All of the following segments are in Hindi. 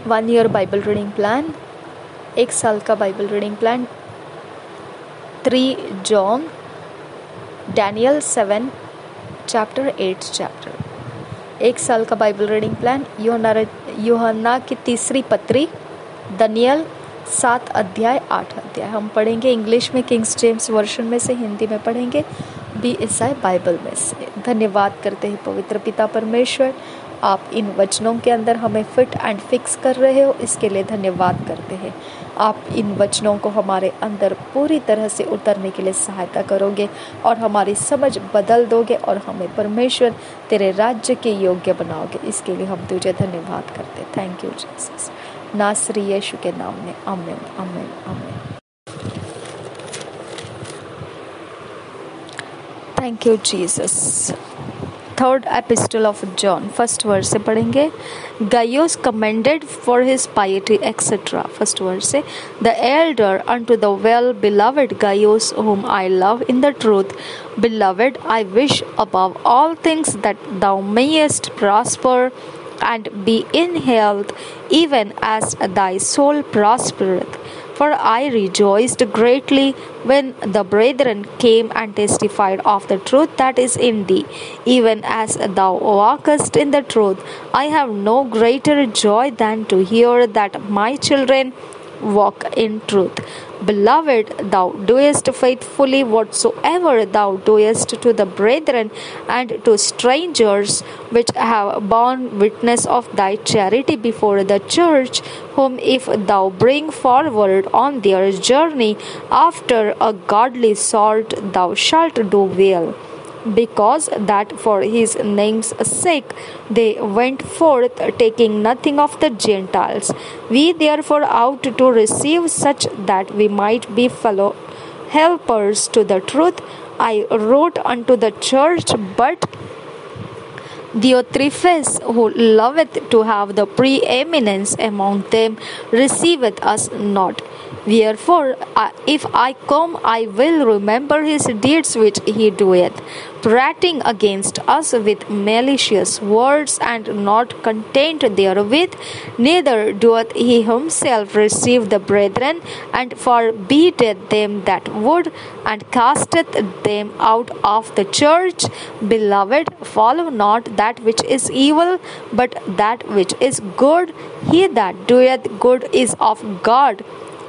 1 ईयर बाइबल रीडिंग प्लान, 1 साल का Bible reading plan, 3 John, Daniel 7 chapter 8 chapter. 1 साल का बाइबल रीडिंग प्लान, यूहन्ना की तीसरी पत्री, दानियल 7 अध्याय 8 अध्याय। हम पढ़ेंगे इंग्लिश में, किंग्स जेम्स वर्जन में से, हिंदी में पढ़ेंगे BSI बाइबल में से। धन्यवाद करते हैं पवित्र पिता परमेश्वर, आप इन वचनों के अंदर हमें फिट एंड फिक्स कर रहे हो, इसके लिए धन्यवाद करते हैं। आप इन वचनों को हमारे अंदर पूरी तरह से उतरने के लिए सहायता करोगे और हमारी समझ बदल दोगे और हमें परमेश्वर तेरे राज्य के योग्य बनाओगे। इसके लिए हम तुझे धन्यवाद करते हैं। थैंक यू जीसस, नासरी यीशु के नाम में, आमीन आमीन आमीन। Thank you Jesus. Third epistle of John, first verse से पढ़ेंगे। Gaius commended for his piety etcetera. First verse से, the elder unto the well beloved Gaius, whom I love in the truth. Beloved, I wish above all things that thou mayest prosper and be in health, even as thy soul prospereth. For I rejoiced greatly when the brethren came and testified of the truth that is in thee, even as thou walkest in the truth. I have no greater joy than to hear that my children walk in truth. Beloved, thou doest faithfully whatsoever thou doest to the brethren and to strangers, which have borne witness of thy charity before the church, whom if thou bring forward on their journey after a godly sort, thou shalt do well. Because that for his name's sake they went forth, taking nothing of the Gentiles. We therefore ought to receive such that we might be fellow helpers to the truth. I wrote unto the church, but Diotrephes, who loveth to have the preeminence among them, receiveth us not. Wherefore, if I come, I will remember his deeds which he doeth, prating against us with malicious words, and not content therewith, neither doeth he himself receive the brethren, and forbiddeth them that would, and casteth them out of the church. Beloved, follow not that which is evil, but that which is good. He that doeth good is of God,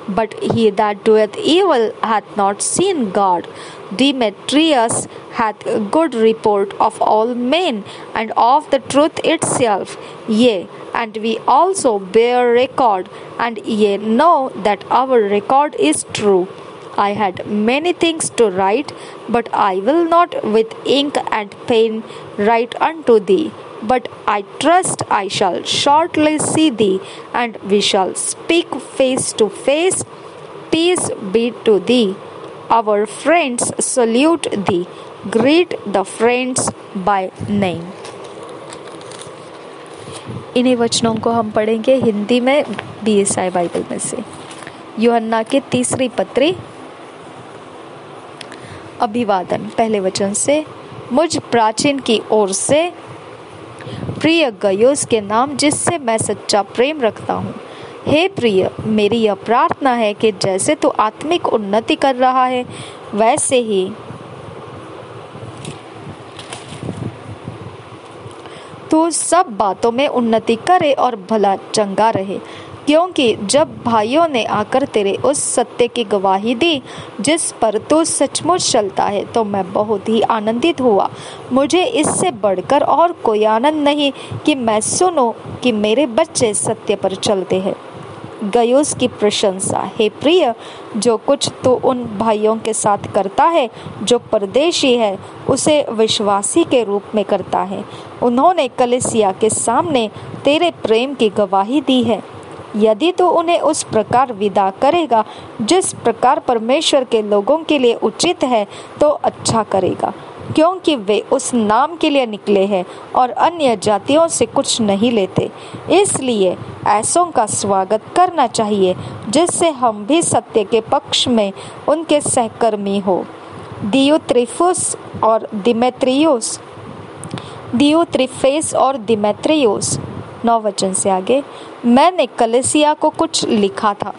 but he that doeth evil hath not seen God. Demetrius hath good report of all men, and of the truth itself. Yea, and we also bear record, and ye know that our record is true. I had many things to write, but I will not with ink and pen write unto thee. But I trust I shall shortly see thee, and we shall speak face to face. Peace be to thee. Our friends salute thee. Greet the friends by name. इन्हीं वचनों को हम पढ़ेंगे हिंदी में BSI बाइबल में से। यूहन्ना की तीसरी पत्री, अभिवादन, पहले वचन से। मुझ प्राचीन की ओर से प्रिय गयुस के नाम, जिससे मैं सच्चा प्रेम रखता हूँ। हे प्रिय, मेरी यह प्रार्थना है कि जैसे तू आत्मिक उन्नति कर रहा है, वैसे ही तू सब बातों में उन्नति करे और भला चंगा रहे। क्योंकि जब भाइयों ने आकर तेरे उस सत्य की गवाही दी जिस पर तू सचमुच चलता है, तो मैं बहुत ही आनंदित हुआ। मुझे इससे बढ़कर और कोई आनंद नहीं कि मैं सुनूं कि मेरे बच्चे सत्य पर चलते हैं। गयुस की प्रशंसा। हे प्रिय, जो कुछ तू उन भाइयों के साथ करता है जो परदेशी है, उसे विश्वासी के रूप में करता है। उन्होंने कलीसिया के सामने तेरे प्रेम की गवाही दी है। यदि तू उन्हें उस प्रकार विदा करेगा जिस प्रकार परमेश्वर के लोगों के लिए उचित है, तो अच्छा करेगा, क्योंकि वे उस नाम के लिए निकले हैं और अन्य जातियों से कुछ नहीं लेते। इसलिए ऐसों का स्वागत करना चाहिए, जिससे हम भी सत्य के पक्ष में उनके सहकर्मी हो। दियोत्रिफेस और दिमेत्रियुस 9 वचन से आगे, मैंने कलीसिया को कुछ लिखा था,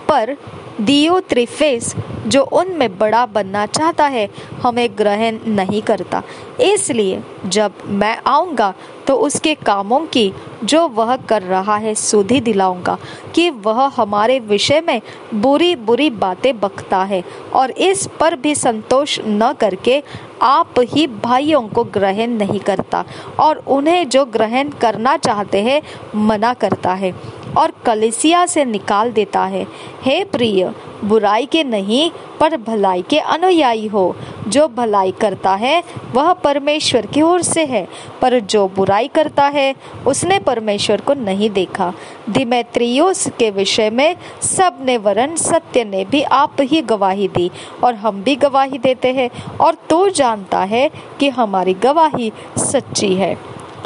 पर दियोत्रिफेस जो उनमें बड़ा बनना चाहता है हमें ग्रहण नहीं करता। इसलिए जब मैं आऊँगा तो उसके कामों की जो वह कर रहा है सुधि दिलाऊंगा कि वह हमारे विषय में बुरी बुरी बातें बकता है और इस पर भी संतोष न करके आप ही भाइयों को ग्रहण नहीं करता और उन्हें जो ग्रहण करना चाहते हैं मना करता है और कलीसिया से निकाल देता है। हे प्रिय, बुराई के नहीं पर भलाई के अनुयायी हो। जो भलाई करता है वह परमेश्वर की ओर से है, पर जो बुराई करता है उसने परमेश्वर को नहीं देखा। दिमेत्रियुस के विषय में सब ने वरन सत्य ने भी आप ही गवाही दी और हम भी गवाही देते हैं, और तू जानता है कि हमारी गवाही सच्ची है।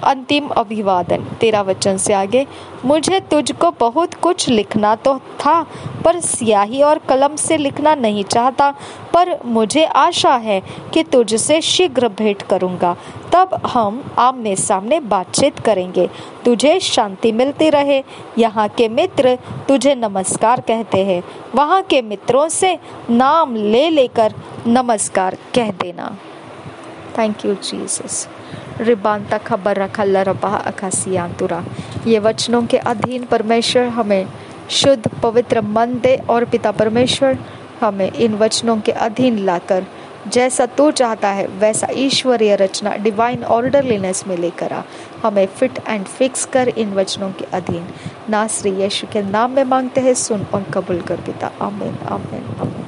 अंतिम अभिवादन 13 वचन से आगे, मुझे तुझको बहुत कुछ लिखना तो था, पर स्याही और कलम से लिखना नहीं चाहता, पर मुझे आशा है कि तुझसे शीघ्र भेंट करूंगा, तब हम आमने सामने बातचीत करेंगे। तुझे शांति मिलती रहे। यहाँ के मित्र तुझे नमस्कार कहते हैं। वहाँ के मित्रों से नाम ले लेकर नमस्कार कह देना। Thank you Jesus. रिबांता खबर रखल्ला रबा अकासियांतुरा। ये वचनों के अधीन परमेश्वर हमें शुद्ध पवित्र मन दे, और पिता परमेश्वर हमें इन वचनों के अधीन लाकर जैसा तू चाहता है वैसा ईश्वरीय रचना डिवाइन ऑर्डरलीनेस में लेकर आ। हमें फिट एंड फिक्स कर इन वचनों के अधीन। नासरी यीशु के नाम में मांगते हैं, सुन और कबूल कर पिता। आमीन आमीन आमीन।